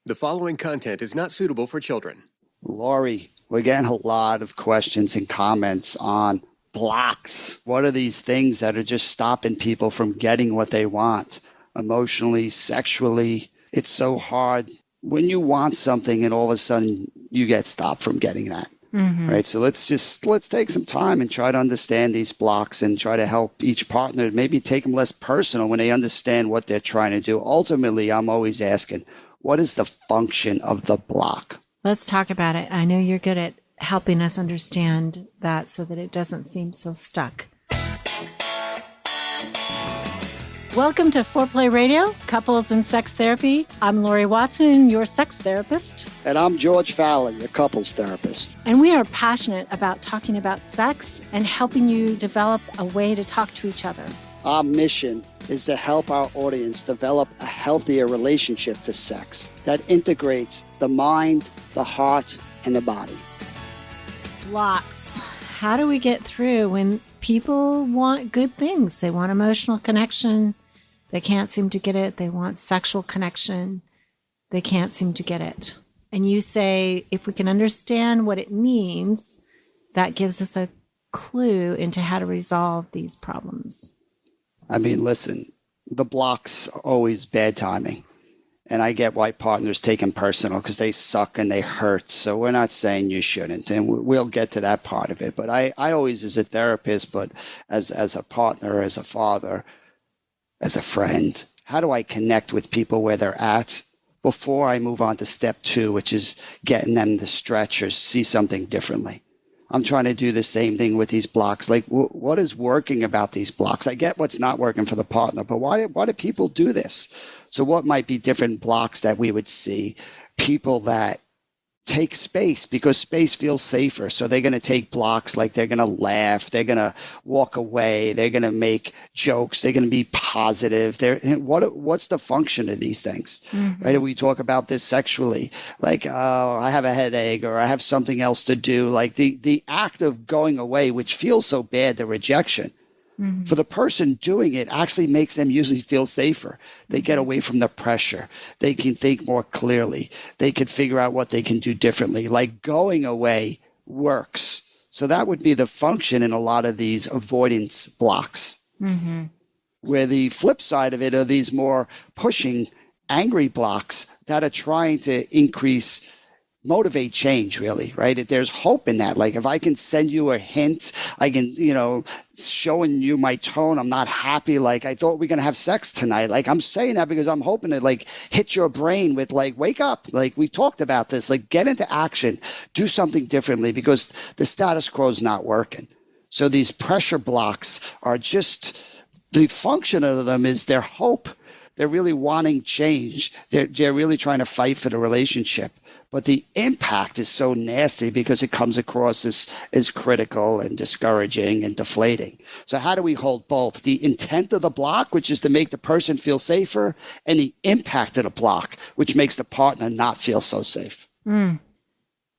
The following content is not suitable for children. Laurie, we're getting a lot of questions and comments on blocks. What are these things that are just stopping people from getting what they want emotionally, sexually? It's so hard when you want something and all of a sudden you get stopped from getting that. Right. So let's take some time and try to understand these blocks and try to help each partner, maybe take them less personal when they understand what they're trying to do. Ultimately, I'm always asking, what is the function of the block? Let's talk about it. I know you're good at helping us understand that so that it doesn't seem so stuck. Welcome to Foreplay Radio, Couples and Sex Therapy. I'm Laurie Watson, your sex therapist. And I'm George Fowler, your couples therapist. And we are passionate about talking about sex and helping you develop a way to talk to each other. Our mission is to help our audience develop a healthier relationship to sex that integrates the mind, the heart, and the body. Blocks. How do we get through when people want good things? They want emotional connection. They can't seem to get it. They want sexual connection. They can't seem to get it. And you say, if we can understand what it means, that gives us a clue into how to resolve these problems. I mean, listen, the blocks are always bad timing. And I get why partners take them personal because they suck and they hurt. So we're not saying you shouldn't. And we'll get to that part of it. But I always, as a therapist, but as a partner, as a father, as a friend, how do I connect with people where they're at before I move on to step 2, which is getting them to stretch or see something differently? I'm trying to do the same thing with these blocks. Like, what is working about these blocks? I get what's not working for the partner, but why do people do this? So what might be different blocks that we would see? People that take space because space feels safer. So they're going to take blocks like they're going to laugh. They're going to walk away. They're going to make jokes. They're going to be positive. What's the function of these things? Mm-hmm. Right? We talk about this sexually, like, oh, I have a headache or I have something else to do. Like the act of going away, which feels so bad, the rejection. Mm-hmm. For the person doing it actually makes them usually feel safer. They get away from the pressure. They can think more clearly. They can figure out what they can do differently. Like going away works. So that would be the function in a lot of these avoidance blocks. Mm-hmm. Where the flip side of it are these more pushing, angry blocks that are trying to motivate change, really, right? There's hope in that. Like if I can send you a hint, I can, showing you my tone, I'm not happy. Like I thought we were going to have sex tonight. Like I'm saying that because I'm hoping to like hit your brain with like, wake up. Like we talked about this, like get into action, do something differently because the status quo is not working. So these pressure blocks are just, the function of them is their hope. They're really wanting change. They're really trying to fight for the relationship. But the impact is so nasty because it comes across as critical and discouraging and deflating. So how do we hold both? The intent of the block, which is to make the person feel safer, and the impact of the block, which makes the partner not feel so safe.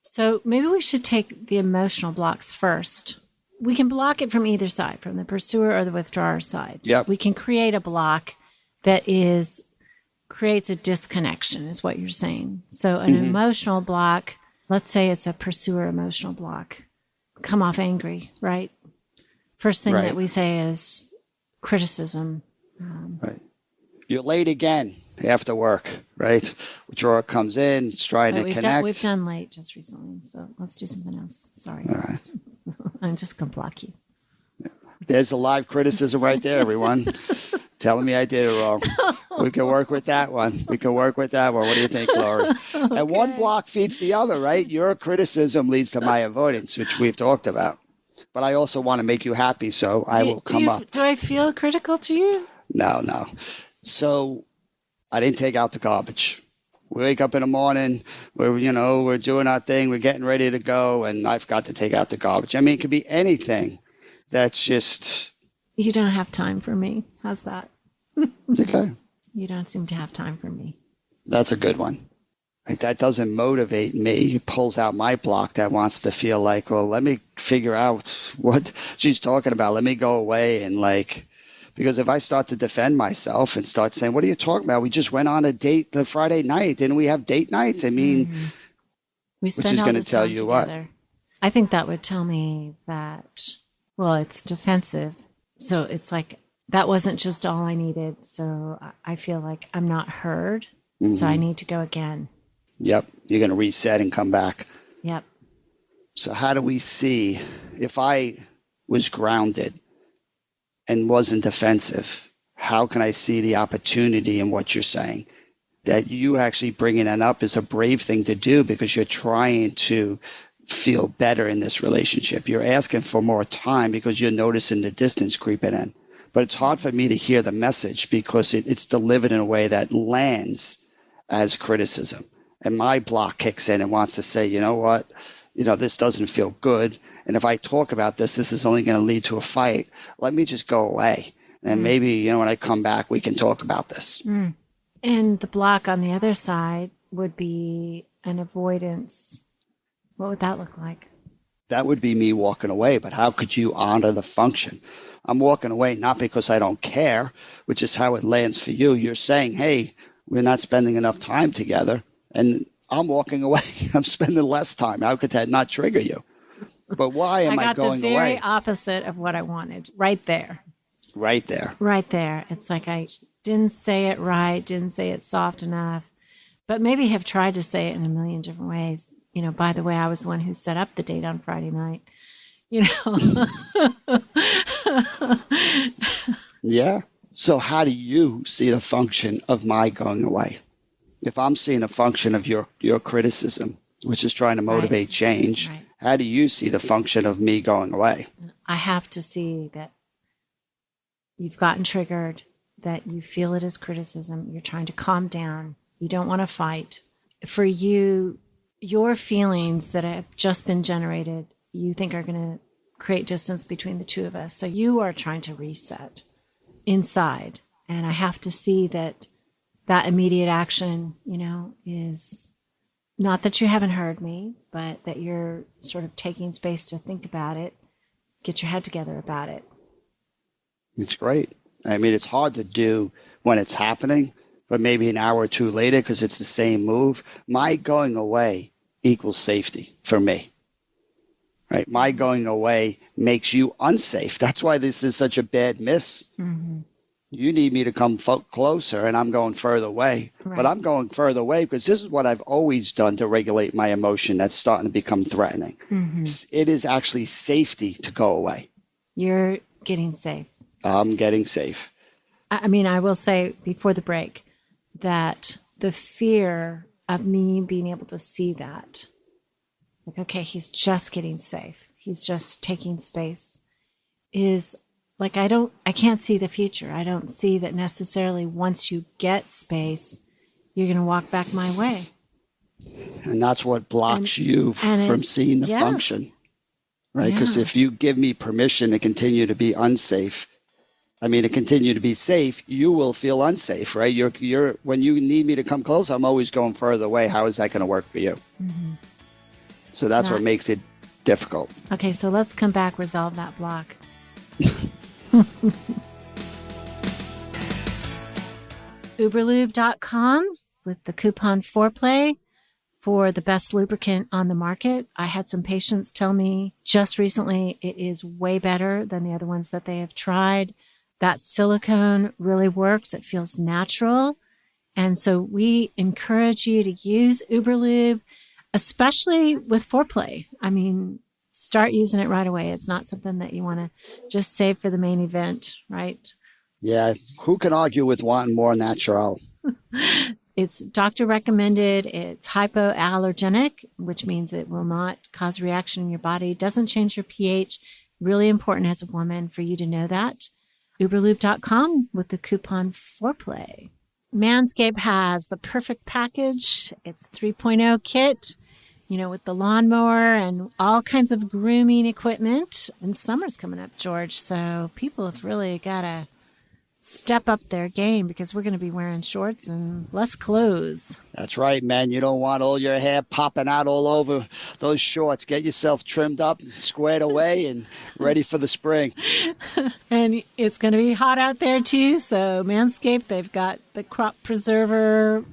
So maybe we should take the emotional blocks first. We can block it from either side, from the pursuer or the withdrawer side. Yep. We can create a block that creates a disconnection is what you're saying. So an emotional block, let's say it's a pursuer emotional block, come off angry, right? First thing that we say is criticism. Right. You're late again after work, right? Withdrawer comes in, it's trying to connect. We've done late just recently, so let's do something else. Sorry. All right. I'm just going to block you. There's a live criticism right there, everyone. Telling me I did it wrong. We can work with that one. What do you think, Laurie? Okay. And one block feeds the other, right? Your criticism leads to my avoidance, which we've talked about. But I also want to make you happy, so I will come up. Do I feel critical to you? No. So I didn't take out the garbage. We wake up in the morning, we're doing our thing, we're getting ready to go, and I've got to take out the garbage. I mean, it could be anything. That's just... You don't have time for me. How's that? Okay. You don't seem to have time for me. That's a good one. Like, that doesn't motivate me. It pulls out my block that wants to feel like, well, let me figure out what she's talking about. Let me go away and like Because if I start to defend myself and start saying, what are you talking about? We just went on a date the Friday night. Didn't we have date nights? I mean, We which spend is all going to this tell time you what? together. I think that would tell me that, well, it's defensive. So it's like, that wasn't just all I needed. So I feel like I'm not heard. So I need to go again. Yep. You're going to reset and come back. Yep. So how do we see if I was grounded and wasn't defensive, how can I see the opportunity in what you're saying? That you actually bringing that up is a brave thing to do because you're trying to feel better in this relationship. You're asking for more time because you're noticing the distance creeping in. But it's hard for me to hear the message because it's delivered in a way that lands as criticism. And my block kicks in and wants to say, you know what? This doesn't feel good. And if I talk about this, this is only going to lead to a fight. Let me just go away. And maybe, when I come back, we can talk about this. And the block on the other side would be an avoidance. What would that look like? That would be me walking away. But how could you honor the function? I'm walking away not because I don't care, which is how it lands for you. You're saying, hey, we're not spending enough time together. And I'm walking away. I'm spending less time. How could that not trigger you? But why am I going away? I got the very opposite of what I wanted right there. Right there. Right there. It's like I didn't say it right, didn't say it soft enough, but maybe have tried to say it in a million different ways. By the way, I was the one who set up the date on Friday night. Yeah. So how do you see the function of my going away? If I'm seeing a function of your criticism, which is trying to motivate change, how do you see the function of me going away? I have to see that you've gotten triggered, that you feel it as criticism. You're trying to calm down. You don't want to fight. For you, your feelings that have just been generated, you think are going to create distance between the two of us. So you are trying to reset inside. And I have to see that immediate action, is not that you haven't heard me, but that you're sort of taking space to think about it, get your head together about it. It's great. I mean, it's hard to do when it's happening, but maybe an hour or two later, because it's the same move. My going away equals safety for me. Right? My going away makes you unsafe. That's why this is such a bad miss. Mm-hmm. You need me to come closer, and I'm going further away. Right. But I'm going further away because this is what I've always done to regulate my emotion that's starting to become threatening. Mm-hmm. It is actually safety to go away. You're getting safe. I'm getting safe. I mean, I will say before the break that the fear of me being able to see that, like, okay, he's just getting safe, he's just taking space, is like, I can't see the future. I don't see that necessarily once you get space, you're going to walk back my way. And that's what blocks you from seeing the function, right? Because if you give me permission to continue to be unsafe, to continue to be safe, you will feel unsafe, right? You're when you need me to come close, I'm always going further away. How is that going to work for you? Mm-hmm. So that's what makes it difficult. Okay, so let's come back, resolve that block. Uberlube.com with the coupon foreplay for the best lubricant on the market. I had some patients tell me just recently it is way better than the other ones that they have tried. That silicone really works. It feels natural. And so we encourage you to use Uberlube, especially with foreplay. Start using it right away. It's not something that you want to just save for the main event, right? Yeah. Who can argue with wanting more natural? It's doctor recommended. It's hypoallergenic, which means it will not cause reaction in your body. It doesn't change your pH. Really important as a woman for you to know that. Uberlube.com with the coupon foreplay. Manscaped has the perfect package. It's 3.0 kit, with the lawnmower and all kinds of grooming equipment. And summer's coming up, George. So people have really got to step up their game because we're going to be wearing shorts and less clothes. That's right, man. You don't want all your hair popping out all over those shorts. Get yourself trimmed up, squared away, and ready for the spring. And it's going to be hot out there too. So Manscaped, they've got the crop preserver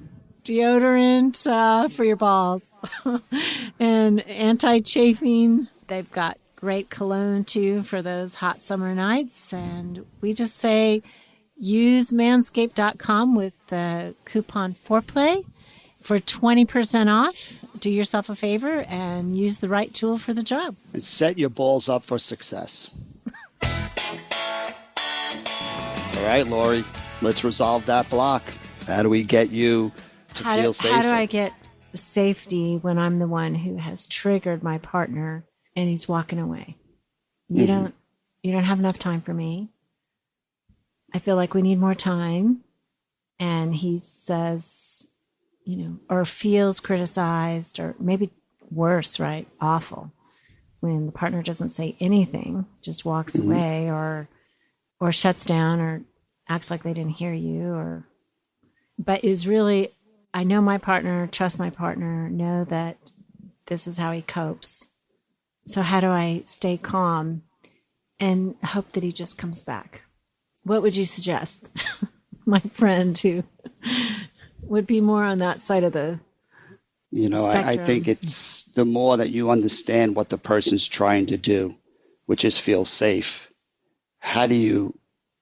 deodorant for your balls and anti-chafing. They've got great cologne too for those hot summer nights. And we just say use manscaped.com with the coupon foreplay for 20% off. Do yourself a favor and use the right tool for the job. And set your balls up for success. All right, Laurie, let's resolve that block. How do we get you to feel safer? How do I get safety when I'm the one who has triggered my partner and he's walking away? You don't have enough time for me. I feel like we need more time. And he says, or feels criticized, or maybe worse, right? Awful. When the partner doesn't say anything, just walks away or shuts down or acts like they didn't hear you, but is really, I know my partner, trust my partner, know that this is how he copes. So how do I stay calm and hope that he just comes back? What would you suggest? My friend who would be more on that side of the I think it's the more that you understand what the person's trying to do, which is feel safe. How do you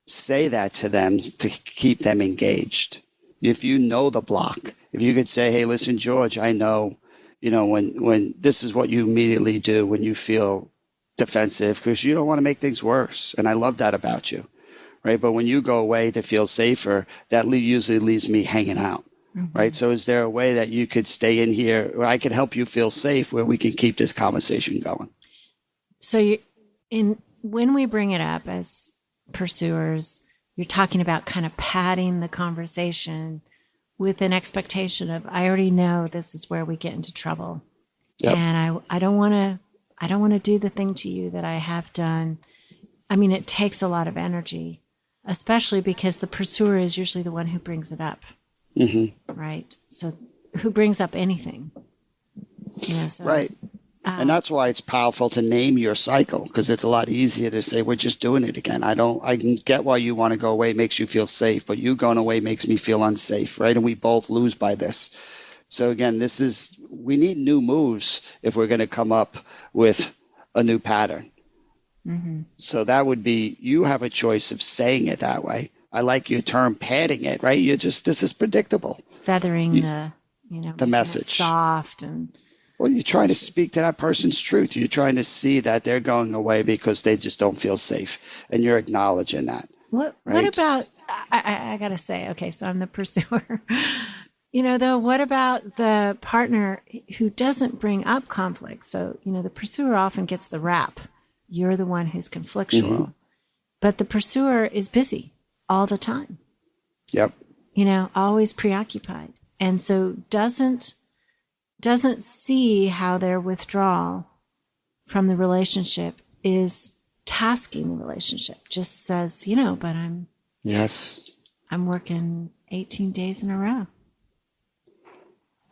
say that to them to keep them engaged? If you know the block, if you could say, hey, listen, George, I know, when this is what you immediately do when you feel defensive because you don't want to make things worse. And I love that about you, right? But when you go away to feel safer, that usually leaves me hanging out, right? So is there a way that you could stay in here where I could help you feel safe where we can keep this conversation going? So when we bring it up as pursuers, you're talking about kind of padding the conversation with an expectation of, I already know this is where we get into trouble. Yep. And I don't want to do the thing to you that I have done. I mean, it takes a lot of energy, especially because the pursuer is usually the one who brings it up. Right. So who brings up anything? Right. And that's why it's powerful to name your cycle, because it's a lot easier to say, we're just doing it again. I can get why you want to go away, makes you feel safe, but you going away makes me feel unsafe, right? And we both lose by this. So again, we need new moves if we're going to come up with a new pattern. So that would be, you have a choice of saying it that way. I like your term, padding it, right? This is predictable. Feathering the message. Soft and... Well, you're trying to speak to that person's truth. You're trying to see that they're going away because they just don't feel safe. And you're acknowledging that. What about, I got to say, okay, so I'm the pursuer. What about the partner who doesn't bring up conflict? So, the pursuer often gets the rap. You're the one who's conflictual. But the pursuer is busy all the time. Yep. Always preoccupied. And so doesn't see how their withdrawal from the relationship is tasking the relationship. Just says, but I'm working 18 days in a row.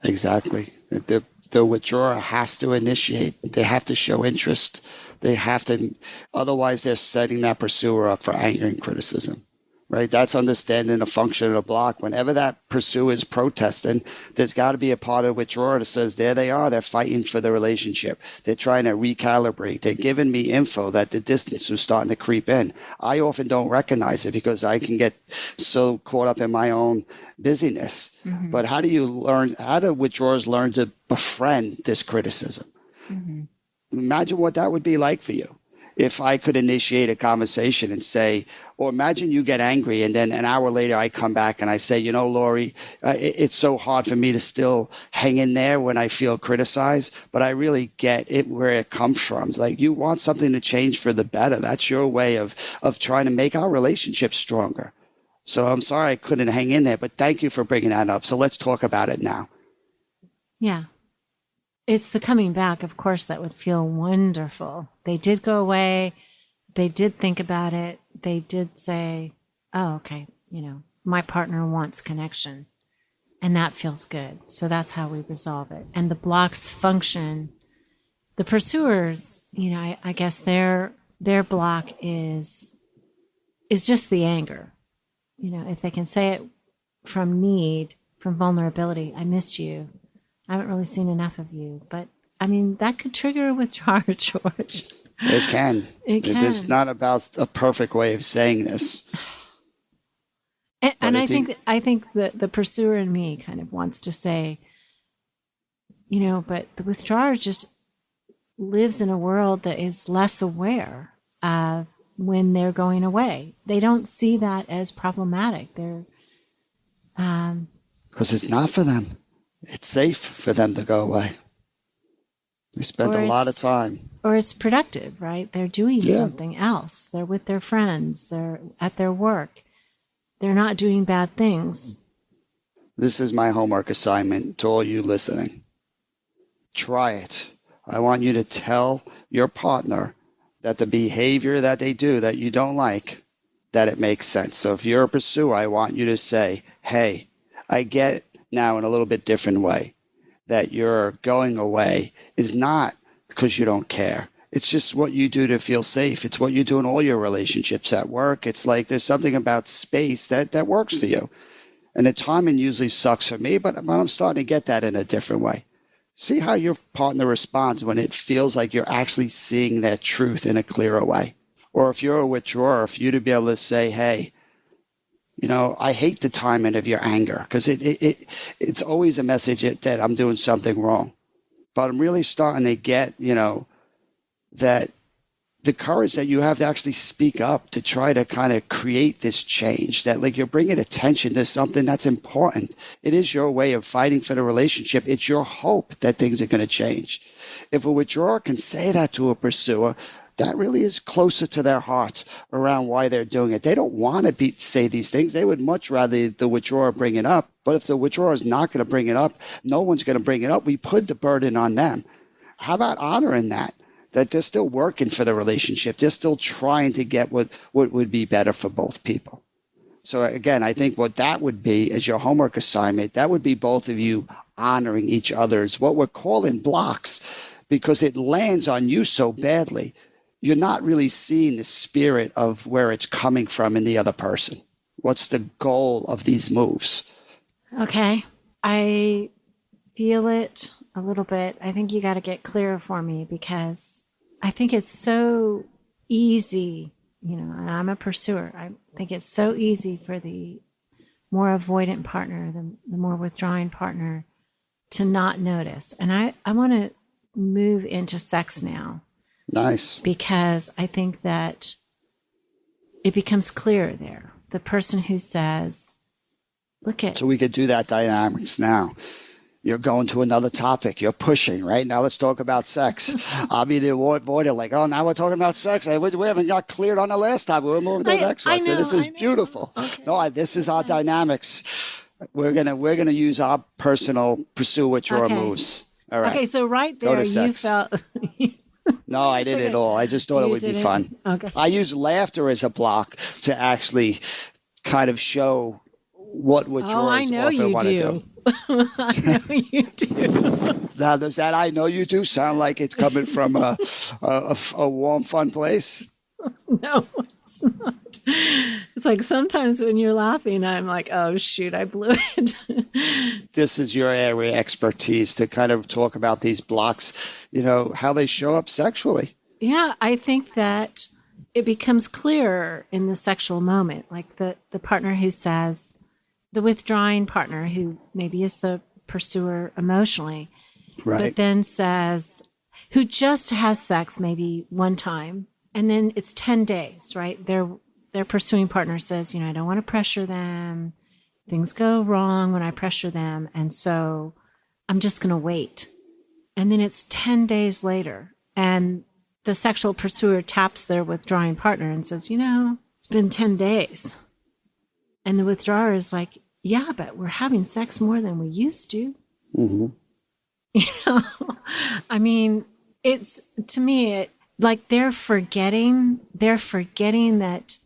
Exactly. The withdrawer has to initiate. They have to show interest. They have to, otherwise they're setting that pursuer up for anger and criticism. Right? That's understanding the function of the block. Whenever that pursuer is protesting, there's got to be a part of the withdrawer that says, there they are. They're fighting for the relationship. They're trying to recalibrate. They're giving me info that the distance is starting to creep in. I often don't recognize it because I can get so caught up in my own busyness. But how do withdrawers learn to befriend this criticism? Imagine what that would be like for you. If I could initiate a conversation and say, or imagine you get angry and then an hour later I come back and I say, Laurie, it's so hard for me to still hang in there when I feel criticized, but I really get it where it comes from. It's like, you want something to change for the better. That's your way of trying to make our relationship stronger. So I'm sorry I couldn't hang in there, but thank you for bringing that up. So let's talk about it now. Yeah. It's the coming back, of course, that would feel wonderful. They did go away. They did think about it. They did say, oh, okay, my partner wants connection, and that feels good. So that's how we resolve it. And the blocks function. The pursuers, I guess their block is just the anger. If they can say it from need, from vulnerability, I miss you. I haven't really seen enough of you. But that could trigger a withdrawal, George. It can. It can. It's not about a perfect way of saying this. And I think that the pursuer in me kind of wants to say, but the withdrawer just lives in a world that is less aware of when they're going away. They don't see that as problematic. They're because it's not for them. It's safe for them to go away. They spend a lot of time. Or it's productive, right? They're doing something else. They're with their friends. They're at their work. They're not doing bad things. This is my homework assignment to all you listening. Try it. I want you to tell your partner that the behavior that they do that you don't like, that it makes sense. So if you're a pursuer, I want you to say, hey, I get now in a little bit different way that your going away is not because you don't care. It's just what you do to feel safe. It's what you do in all your relationships at work. It's like there's something about space that works for you. And the timing usually sucks for me, but I'm starting to get that in a different way. See how your partner responds when it feels like you're actually seeing that truth in a clearer way. Or if you're a withdrawer, for you to be able to say, hey, I hate the timing of your anger, because it's always a message that I'm doing something wrong. But I'm really starting to get, that the courage that you have to actually speak up to try to kind of create this change, that like you're bringing attention to something that's important. It is your way of fighting for the relationship. It's your hope that things are going to change. If a withdrawer can say that to a pursuer, that really is closer to their hearts around why they're doing it. They don't want to say these things. They would much rather the withdrawer bring it up. But if the withdrawer is not going to bring it up, no one's going to bring it up. We put the burden on them. How about honoring that they're still working for the relationship? They're still trying to get what would be better for both people. So again, I think what that would be as your homework assignment, that would be both of you honoring each other's, what we're calling blocks, because it lands on you so badly. You're not really seeing the spirit of where it's coming from in the other person. What's the goal of these moves? Okay. I feel it a little bit. I think you got to get clearer for me, because I think it's so easy, and I'm a pursuer. I think it's so easy for the more avoidant partner, the more withdrawing partner, to not notice. And I want to move into sex now. Nice. Because I think that it becomes clearer there. The person who says, look at... So we could do that dynamics now. You're going to another topic. You're pushing, right? Now let's talk about sex. I'll be the avoider, like, oh, now we're talking about sex. We haven't got cleared on the last time. We're moving to the next one. So this is beautiful. Okay. No, this is our dynamics. We're gonna use our personal pursue withdraw moves. All right. Okay, so right there you felt... No, I did it all. I just thought it would be fun. Okay. I use laughter as a block to actually kind of show what withdrawals often want to do. I know you do. Now, does that I know you do sound like it's coming from a warm, fun place? No, it's not. It's like sometimes when you're laughing, I'm like, oh, shoot, I blew it. This is your area of expertise to kind of talk about these blocks, how they show up sexually. Yeah, I think that it becomes clearer in the sexual moment, like the partner who says, the withdrawing partner who maybe is the pursuer emotionally, right, but then says, who just has sex maybe one time, and then it's 10 days, right? Their pursuing partner says, I don't want to pressure them. Things go wrong when I pressure them, and so I'm just going to wait. And then it's 10 days later, and the sexual pursuer taps their withdrawing partner and says, it's been 10 days. And the withdrawer is like, yeah, but we're having sex more than we used to. Mm-hmm. It's, to me, like they're forgetting that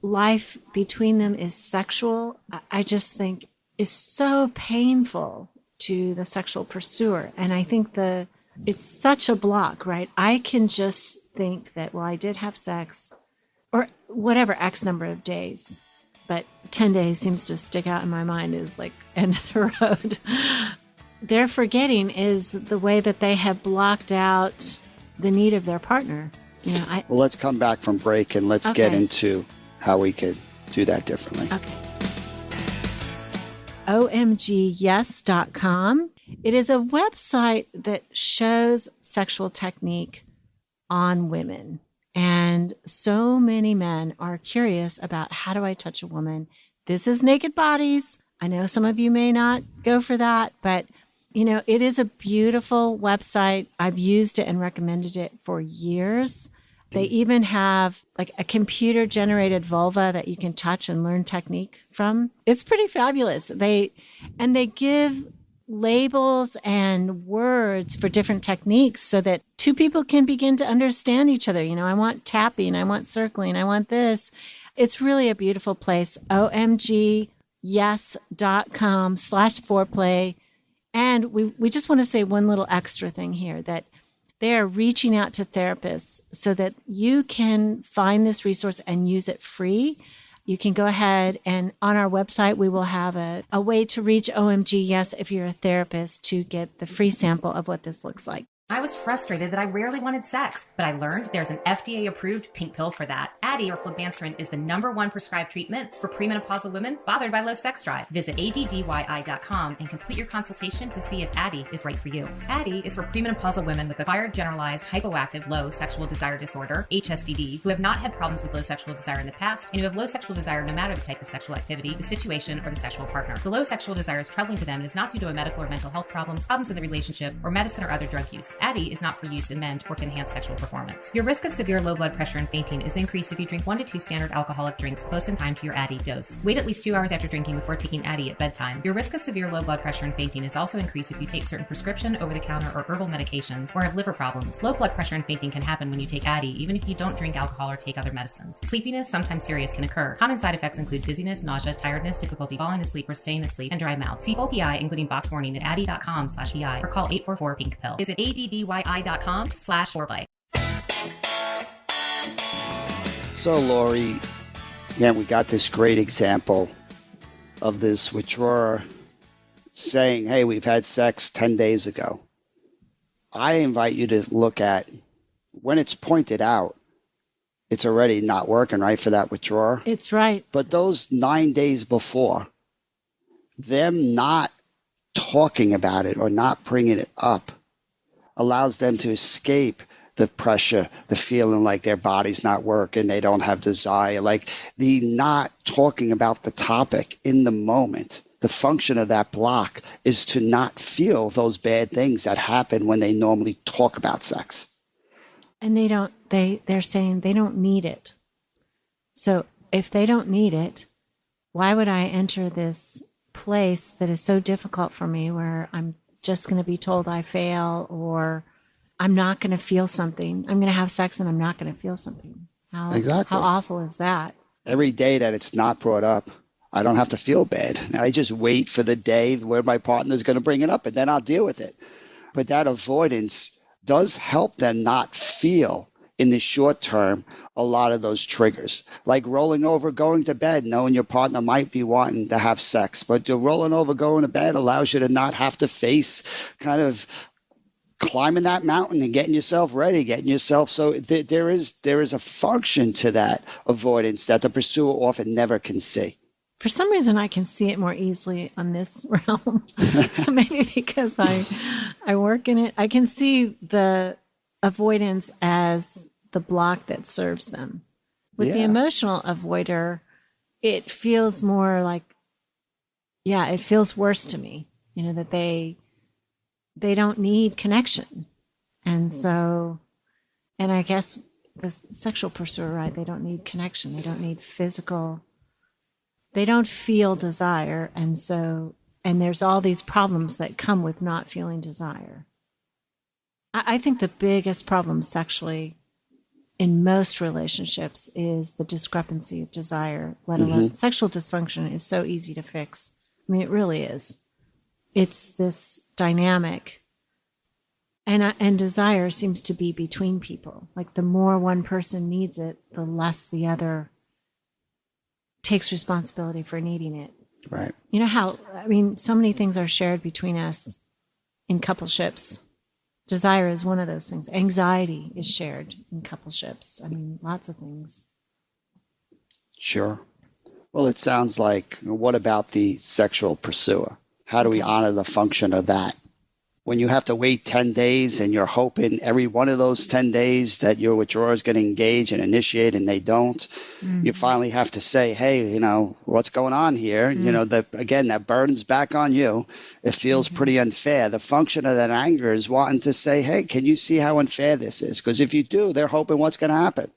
life between them is sexual, I just think is so painful to the sexual pursuer. And I think it's such a block, right? I can just think that, well, I did have sex or whatever X number of days, but 10 days seems to stick out in my mind as like end of the road. They're forgetting is the way that they have blocked out the need of their partner. Well, let's come back from break and let's get into how we could do that differently. Okay. omgyes.com. It is a website that shows sexual technique on women. And so many men are curious about, how do I touch a woman? This is naked bodies. I know some of you may not go for that, but it is a beautiful website. I've used it and recommended it for years. They even have like a computer generated vulva that you can touch and learn technique from. It's pretty fabulous. They give labels and words for different techniques so that two people can begin to understand each other. I want tapping, I want circling, I want this. It's really a beautiful place. omgyes.com/foreplay. And we just want to say one little extra thing here, that they are reaching out to therapists so that you can find this resource and use it free. You can go ahead and on our website, we will have a way to reach OMG Yes if you're a therapist to get the free sample of what this looks like. I was frustrated that I rarely wanted sex, but I learned there's an FDA-approved pink pill for that. Addyi or flibanserin is the #1 prescribed treatment for premenopausal women bothered by low sex drive. Visit addyi.com and complete your consultation to see if Addyi is right for you. Addyi is for premenopausal women with acquired generalized hypoactive low sexual desire disorder, HSDD, who have not had problems with low sexual desire in the past and who have low sexual desire no matter the type of sexual activity, the situation, or the sexual partner. The low sexual desire is troubling to them and is not due to a medical or mental health problem, problems in the relationship, or medicine or other drug use. Addyi is not for use in men or to enhance sexual performance. Your risk of severe low blood pressure and fainting is increased if you drink 1 to 2 standard alcoholic drinks close in time to your Addyi dose. Wait at least 2 hours after drinking before taking Addyi at bedtime. Your risk of severe low blood pressure and fainting is also increased if you take certain prescription, over-the-counter, or herbal medications or have liver problems. Low blood pressure and fainting can happen when you take Addyi, even if you don't drink alcohol or take other medicines. Sleepiness, sometimes serious, can occur. Common side effects include dizziness, nausea, tiredness, difficulty falling asleep or staying asleep, and dry mouth. See full PI, including box warning, at addyi.com/PI or call 844-PINK-PILL. Visit addyi.com/foreplay. So, Laurie, we got this great example of this withdrawer saying, hey, we've had sex 10 days ago. I invite you to look at when it's pointed out, it's already not working right for that withdrawer. It's right. But those 9 days before, them not talking about it or not bringing it up allows them to escape the pressure, the feeling like their body's not working, they don't have desire, like the not talking about the topic in the moment. The function of that block is to not feel those bad things that happen when they normally talk about sex. And they're saying they don't need it. So if they don't need it, why would I enter this place that is so difficult for me where I'm just going to be told I fail, or I'm not going to feel something. I'm going to have sex and I'm not going to feel something. How awful is that? Every day that it's not brought up, I don't have to feel bad. I just wait for the day where my partner is going to bring it up, and then I'll deal with it. But that avoidance does help them not feel in the short term a lot of those triggers, like rolling over, going to bed, knowing your partner might be wanting to have sex, but you're rolling over, going to bed allows you to not have to face kind of climbing that mountain and getting yourself ready, so there is a function to that avoidance that the pursuer often never can see. For some reason, I can see it more easily on this realm. Maybe because I work in it. I can see the avoidance as the block that serves them. With the emotional avoider, it feels more like, it feels worse to me, that they don't need connection. And so, and I guess the sexual pursuer, right, they don't need connection. They don't need physical, they don't feel desire. And so, and there's all these problems that come with not feeling desire. I think the biggest problem sexually in most relationships is the discrepancy of desire, let alone sexual dysfunction is so easy to fix. I mean, it really is. It's this dynamic. And desire seems to be between people. Like the more one person needs it, the less the other takes responsibility for needing it. Right. You know how, I mean, so many things are shared between us in coupleships. Desire is one of those things. Anxiety is shared in coupleships. I mean, lots of things. Sure. Well, it sounds like, what about the sexual pursuer? How do we honor the function of that? When you have to wait 10 days and you're hoping every one of those 10 days that your withdrawer is going to engage and initiate and they don't, you finally have to say, hey, you know, what's going on here? You know, again, that burden's back on you. It feels pretty unfair. The function of that anger is wanting to say, hey, can you see how unfair this is? Because if you do, they're hoping what's going to happen.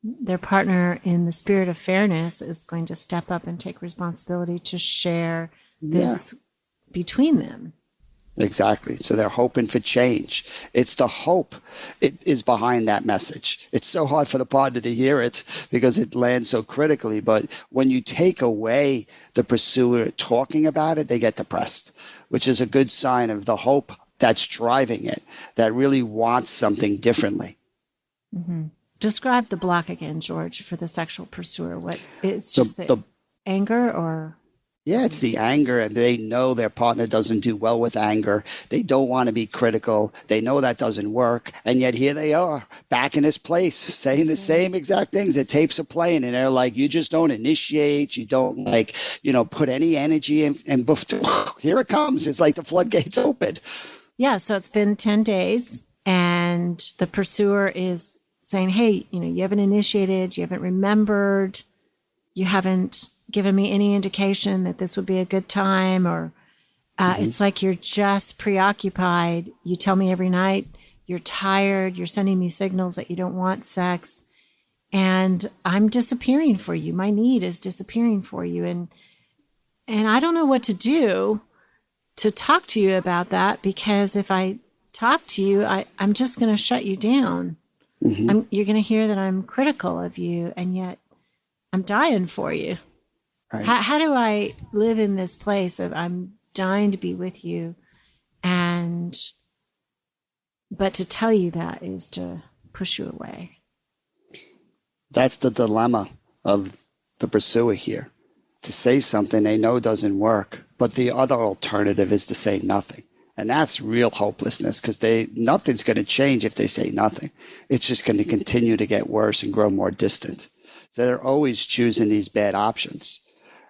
Their partner, in the spirit of fairness, is going to step up and take responsibility to share this between them. Exactly. So they're hoping for change. It's the hope it is behind that message. It's so hard for the partner to hear it because it lands so critically. But when you take away the pursuer talking about it, they get depressed, which is a good sign of the hope that's driving it, that really wants something differently. Describe the block again, George, for the sexual pursuer. What it's just the anger, or yeah, it's the anger, and they know their partner doesn't do well with anger. They don't want to be critical. They know that doesn't work, and yet here they are back in this place saying the same exact things. The tapes are playing, and they're like, "You just don't initiate. You don't put any energy in." And here it comes. It's like the floodgates open. Yeah. So it's been 10 days, and the pursuer is saying, hey, you haven't initiated, you haven't remembered, you haven't given me any indication that this would be a good time, or it's like you're just preoccupied. You tell me every night you're tired, you're sending me signals that you don't want sex, and I'm disappearing for you. My need is disappearing for you. And I don't know what to do to talk to you about that, because if I talk to you, I'm just going to shut you down. You're going to hear that I'm critical of you, and yet I'm dying for you. Right. How do I live in this place of I'm dying to be with you, but to tell you that is to push you away? That's the dilemma of the pursuer here. To say something they know doesn't work, but the other alternative is to say nothing. And that's real hopelessness, because nothing's going to change if they say nothing. It's just going to continue to get worse and grow more distant. So they're always choosing these bad options.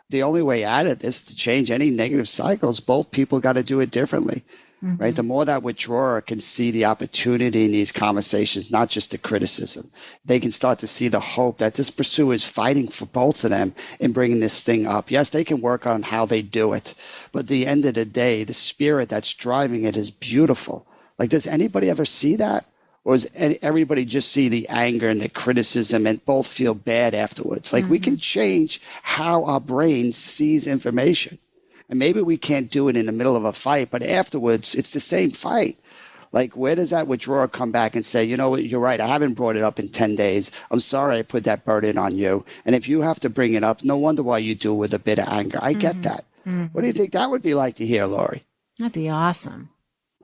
The only way out of this, to change any negative cycles, both people got to do it differently, right? The more that withdrawer can see the opportunity in these conversations, not just the criticism, they can start to see the hope that this pursuer is fighting for both of them in bringing this thing up. Yes, they can work on how they do it, but at the end of the day, the spirit that's driving it is beautiful. Like, does anybody ever see that? Or does everybody just see the anger and the criticism and both feel bad afterwards? Like, we can change how our brain sees information. And maybe we can't do it in the middle of a fight, but afterwards, it's the same fight. Like, where does that withdrawer come back and say, you know what, you're right, I haven't brought it up in 10 days. I'm sorry I put that burden on you. And if you have to bring it up, no wonder why you do it with a bit of anger. I get that. What do you think that would be like to hear, Laurie? That'd be awesome.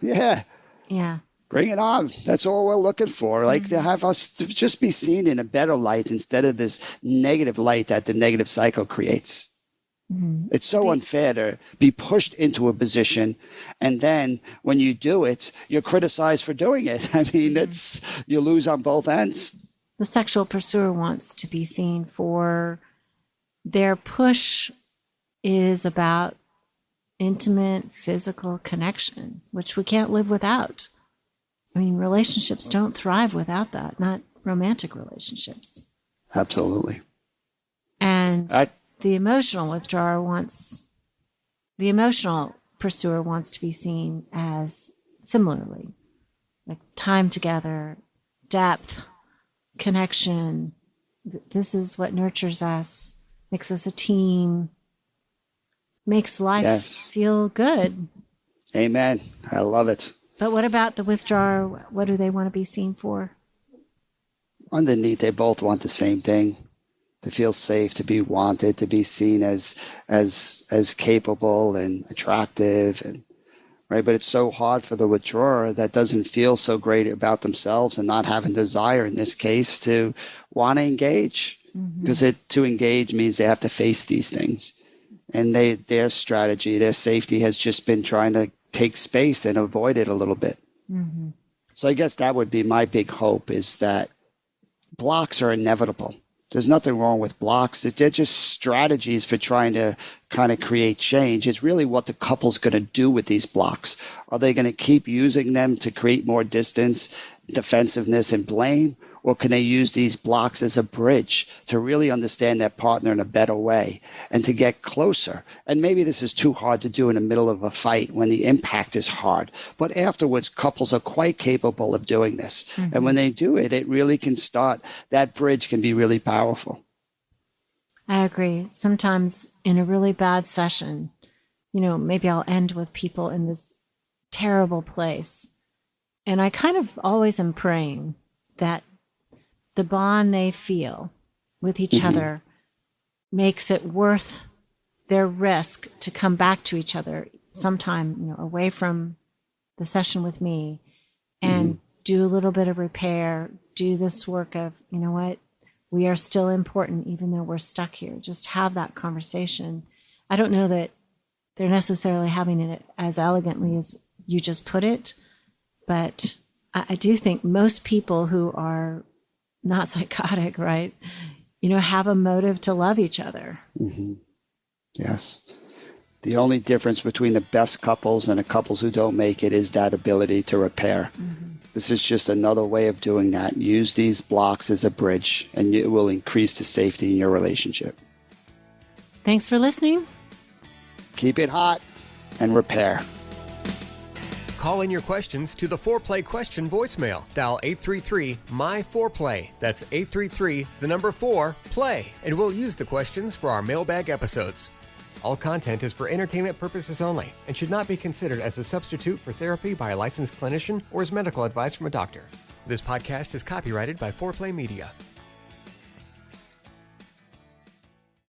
Yeah. Yeah. Bring it on. That's all we're looking for. Like, to have us to just be seen in a better light instead of this negative light that the negative cycle creates. It's so unfair to be pushed into a position, and then when you do it, you're criticized for doing it. I mean, you lose on both ends. The sexual pursuer wants to be seen for their push is about intimate physical connection, which we can't live without. I mean, relationships don't thrive without that, not romantic relationships. Absolutely. And the emotional pursuer wants to be seen as similarly, like time together, depth, connection. This is what nurtures us, makes us a team, makes life feel good. Amen. I love it. But what about the withdrawer? What do they want to be seen for? underneath, they both want the same thing: to feel safe, to be wanted, to be seen as capable and attractive, and right. But it's so hard for the withdrawer that doesn't feel so great about themselves and not having desire in this case to want to engage, because to engage means they have to face these things, and their strategy, their safety has just been trying to take space and avoid it a little bit. So I guess that would be my big hope, is that blocks are inevitable. There's nothing wrong with blocks. They're just strategies for trying to kind of create change. It's really what the couple's going to do with these blocks. Are they going to keep using them to create more distance, defensiveness, and blame? Or can they use these blocks as a bridge to really understand their partner in a better way and to get closer? And maybe this is too hard to do in the middle of a fight when the impact is hard. But afterwards, couples are quite capable of doing this. And when they do it, it really can start, that bridge can be really powerful. I agree. Sometimes in a really bad session, maybe I'll end with people in this terrible place. And I kind of always am praying that the bond they feel with each other makes it worth their risk to come back to each other sometime, away from the session with me, and do a little bit of repair, do this work of, we are still important even though we're stuck here. Just have that conversation. I don't know that they're necessarily having it as elegantly as you just put it, but I do think most people who are not psychotic, right, have a motive to love each other. Yes. The only difference between the best couples and the couples who don't make it is that ability to repair. This is just another way of doing that. Use these blocks as a bridge, and it will increase the safety in your relationship. Thanks for listening. Keep it hot and repair. Call in your questions to the Foreplay question voicemail. Dial 833-MY-4PLAY. That's 833-4-PLAY. And we'll use the questions for our mailbag episodes. All content is for entertainment purposes only and should not be considered as a substitute for therapy by a licensed clinician or as medical advice from a doctor. This podcast is copyrighted by Foreplay Media.